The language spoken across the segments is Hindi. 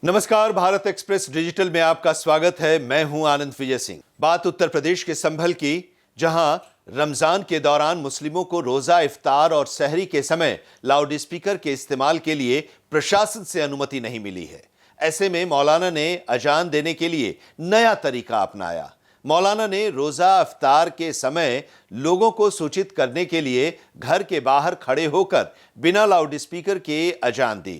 नमस्कार, भारत एक्सप्रेस डिजिटल में आपका स्वागत है। मैं हूं आनंद विजय सिंह। बात उत्तर प्रदेश के संभल की, जहां रमजान के दौरान मुस्लिमों को रोजा, इफ्तार और सहरी के समय लाउड स्पीकर के इस्तेमाल के लिए प्रशासन से अनुमति नहीं मिली है। ऐसे में मौलाना ने अजान देने के लिए नया तरीका अपनाया। मौलाना ने रोजा इफ्तार के समय लोगों को सूचित करने के लिए घर के बाहर खड़े होकर बिना लाउड स्पीकर के अजान दी।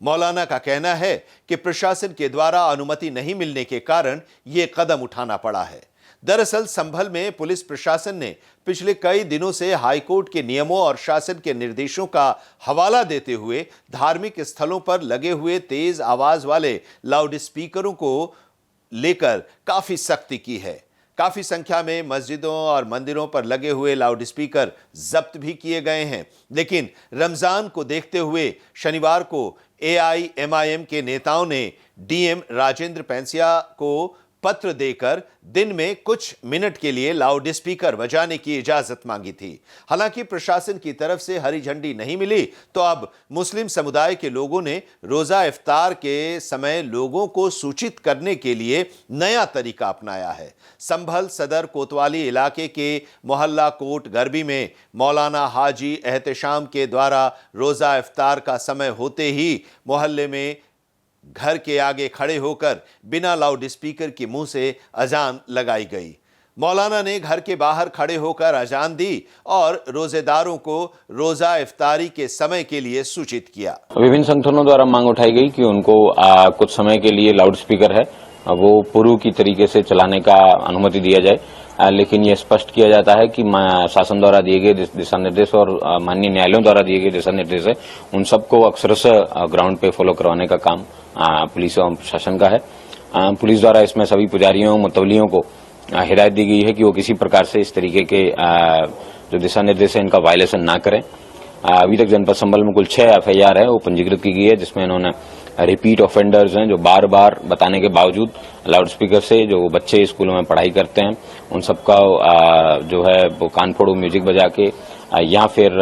मौलाना का कहना है कि प्रशासन के द्वारा अनुमति नहीं मिलने के कारण यह कदम उठाना पड़ा है। दरअसल संभल में पुलिस प्रशासन ने पिछले कई दिनों से हाईकोर्ट के नियमों और शासन के निर्देशों का हवाला देते हुए धार्मिक स्थलों पर लगे हुए तेज आवाज वाले लाउड स्पीकरों को लेकर काफी सख्ती की है। काफी संख्या में मस्जिदों और मंदिरों पर लगे हुए लाउड स्पीकर जब्त भी किए गए हैं। लेकिन रमजान को देखते हुए शनिवार को एआईएमआईएम के नेताओं ने डीएम राजेंद्र पैंसिया को पत्र देकर दिन में कुछ मिनट के लिए लाउड स्पीकर बजाने की इजाजत मांगी थी। हालांकि प्रशासन की तरफ से हरी झंडी नहीं मिली, तो अब मुस्लिम समुदाय के लोगों ने रोजा इफ्तार के समय लोगों को सूचित करने के लिए नया तरीका अपनाया है। संभल सदर कोतवाली इलाके के मोहल्ला कोट गरबी में मौलाना हाजी एहतशाम के द्वारा रोजा इफ्तार का समय होते ही मोहल्ले में घर के आगे खड़े होकर बिना लाउड स्पीकर के मुंह से अजान लगाई गई। मौलाना ने घर के बाहर खड़े होकर अजान दी और रोजेदारों को रोजा इफ्तारी के समय के लिए सूचित किया। विभिन्न संगठनों द्वारा मांग उठाई गई कि उनको कुछ समय के लिए लाउड स्पीकर है वो पूर्व की तरीके से चलाने का अनुमति दिया जाए, लेकिन ये स्पष्ट किया जाता है कि शासन द्वारा दिए गए दिशा निर्देश और माननीय न्यायालयों द्वारा दिए गए दिशा निर्देश है, उन सबको अक्षरशः ग्राउंड पे फॉलो करवाने का काम पुलिस एवं प्रशासन का है। पुलिस द्वारा इसमें सभी पुजारियों मुतवलियों को हिदायत दी गई है कि वो किसी प्रकार से इस तरीके के जो दिशा निर्देश है इनका वायलेशन ना करें। अभी तक जनपद संभल में कुल 6 एफआईआर है वो पंजीकृत की गई है, जिसमें इन्होंने रिपीट ऑफेंडर्स हैं जो बार बार बताने के बावजूद लाउड स्पीकर से जो बच्चे स्कूलों में पढ़ाई करते हैं उन सबका जो है वो कान फोड़ो म्यूजिक बजा के या फिर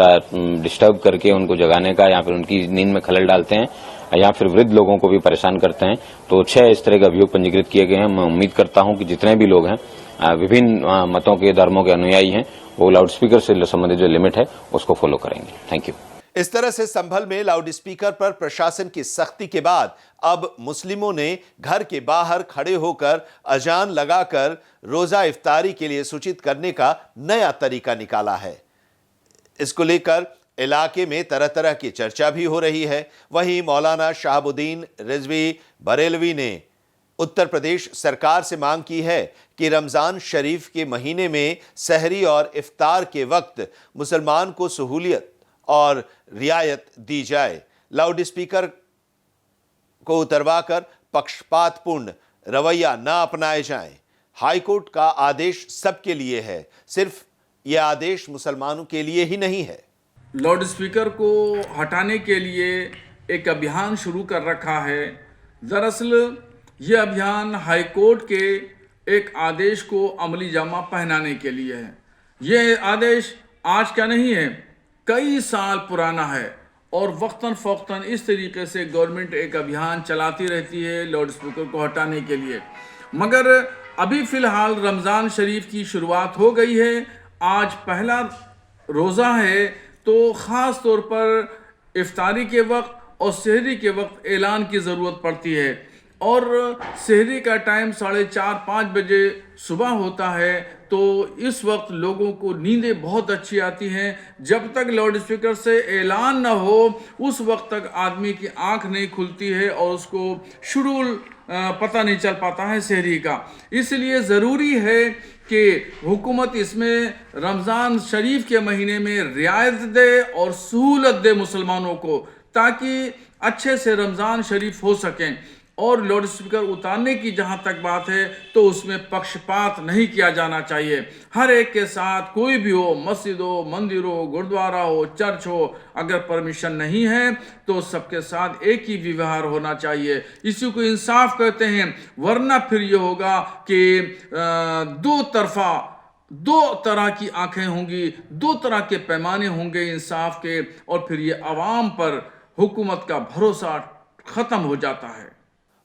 डिस्टर्ब करके उनको जगाने का या फिर उनकी नींद में खलल डालते हैं या फिर वृद्ध लोगों को भी परेशान करते हैं। तो 6 इस तरह के अभियोग पंजीकृत किए गए हैं। मैं उम्मीद करता हूं कि जितने भी लोग हैं विभिन्न मतों के धर्मों के अनुयायी हैं वो लाउड स्पीकर से संबंधित जो लिमिट है उसको फॉलो करेंगे। Thank you. इस तरह से संभल में लाउड स्पीकर पर प्रशासन की सख्ती के बाद अब मुस्लिमों ने घर के बाहर खड़े होकर अजान लगाकर रोजा इफ्तारी के लिए सूचित करने का नया तरीका निकाला है। इसको लेकर इलाके में तरह तरह की चर्चा भी हो रही है। वहीं मौलाना शहाबुद्दीन रिजवी बरेलवी ने उत्तर प्रदेश सरकार से मांग की है कि रमजान शरीफ के महीने में सहरी और इफ्तार के वक्त मुसलमान को सहूलियत और रियायत दी जाए। लाउड स्पीकर को उतरवाकर पक्षपातपूर्ण रवैया न अपनाए जाए। हाईकोर्ट का आदेश सबके लिए है, सिर्फ यह आदेश मुसलमानों के लिए ही नहीं है। लाउड स्पीकर को हटाने के लिए एक अभियान शुरू कर रखा है। दरअसल ये अभियान हाईकोर्ट के एक आदेश को अमली जामा पहनाने के लिए है। ये आदेश आज का नहीं है, कई साल पुराना है और वक्तन फ़ौक्तन इस तरीके से गवर्नमेंट एक अभियान चलाती रहती है लाउड स्पीकर को हटाने के लिए। मगर अभी फ़िलहाल रमज़ान शरीफ की शुरुआत हो गई है। आज पहला रोज़ा है, तो ख़ास तौर पर इफ्तारी के वक्त और सहरी के वक्त ऐलान की ज़रूरत पड़ती है और सहरी का टाइम 4:30-5 बजे सुबह होता है। तो इस वक्त लोगों को नींदें बहुत अच्छी आती हैं। जब तक लाउड स्पीकर से ऐलान ना हो उस वक्त तक आदमी की आंख नहीं खुलती है और उसको शेड्यूल पता नहीं चल पाता है सहरी का। इसलिए ज़रूरी है कि हुकूमत इसमें रमज़ान शरीफ के महीने में रियायत दे और सहूलत दे मुसलमानों को, ताकि अच्छे से रमज़ान शरीफ हो सकें। और लाउड स्पीकर उतारने की जहाँ तक बात है तो उसमें पक्षपात नहीं किया जाना चाहिए। हर एक के साथ कोई भी हो, मस्जिद हो, मंदिर हो, गुरुद्वारा हो, चर्च हो, अगर परमिशन नहीं है तो सबके साथ एक ही व्यवहार होना चाहिए। इसी को इंसाफ कहते हैं, वरना फिर ये होगा कि दो तरह की आंखें होंगी, दो तरह के पैमाने होंगे इंसाफ के, और फिर ये अवाम पर हुकूमत का भरोसा ख़त्म हो जाता है।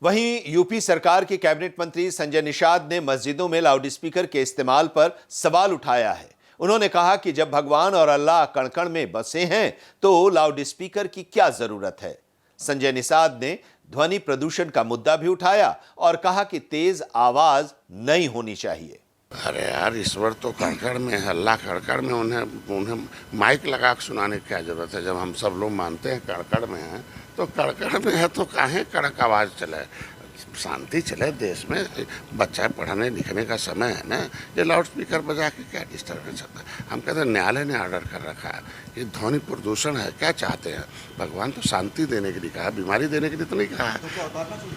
वहीं यूपी सरकार के कैबिनेट मंत्री संजय निषाद ने मस्जिदों में लाउडस्पीकर के इस्तेमाल पर सवाल उठाया है। उन्होंने कहा कि जब भगवान और अल्लाह कण-कण में बसे हैं तो लाउडस्पीकर की क्या जरूरत है। संजय निषाद ने ध्वनि प्रदूषण का मुद्दा भी उठाया और कहा कि तेज आवाज नहीं होनी चाहिए। अरे यार, ईश्वर तो कड़कड़ में है, अल्लाह कड़कड़ में, उन्हें माइक लगा के सुनाने की क्या जरूरत है। जब हम सब लोग मानते हैं कड़कड़ में है तो कड़कड़ में है तो काहे कड़क आवाज चले, शांति चले देश में। बच्चा पढ़ने लिखने का समय है ना, ये लाउड स्पीकर बजा के क्या डिस्टर्बेंस होता है। हम कहते हैं न्यायालय ने ऑर्डर कर रखा है, ये ध्वनि प्रदूषण है, क्या चाहते हैं। भगवान तो शांति देने के लिए कहा है, बीमारी देने के लिए तो नहीं कहा है।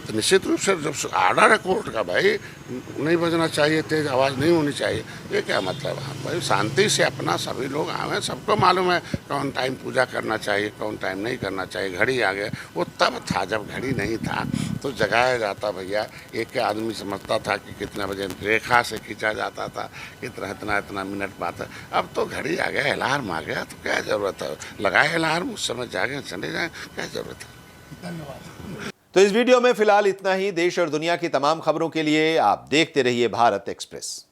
तो निश्चित रूप से जब ऑर्डर है कोर्ट का, भाई नहीं बजना चाहिए, तेज आवाज़ नहीं होनी चाहिए, ये क्या मतलब है। भाई शांति से अपना सभी लोग आए, सबको मालूम है कौन टाइम पूजा करना चाहिए, कौन टाइम नहीं करना चाहिए। घड़ी आ गए, वो तब था जब घड़ी नहीं था तो जगाया जाता भैया। एक आदमी समझता था कि कितना बजे रेखा से खींचा जाता था, इतना मिनट बात है। अब तो घड़ी आ गया, अलार्म आ गया, तो क्या जरूरत है, लगाए अलार्म, उस समय जागे चले जाए, क्या जरूरत है। तो इस वीडियो में फिलहाल इतना ही। देश और दुनिया की तमाम खबरों के लिए आप देखते रहिए भारत एक्सप्रेस।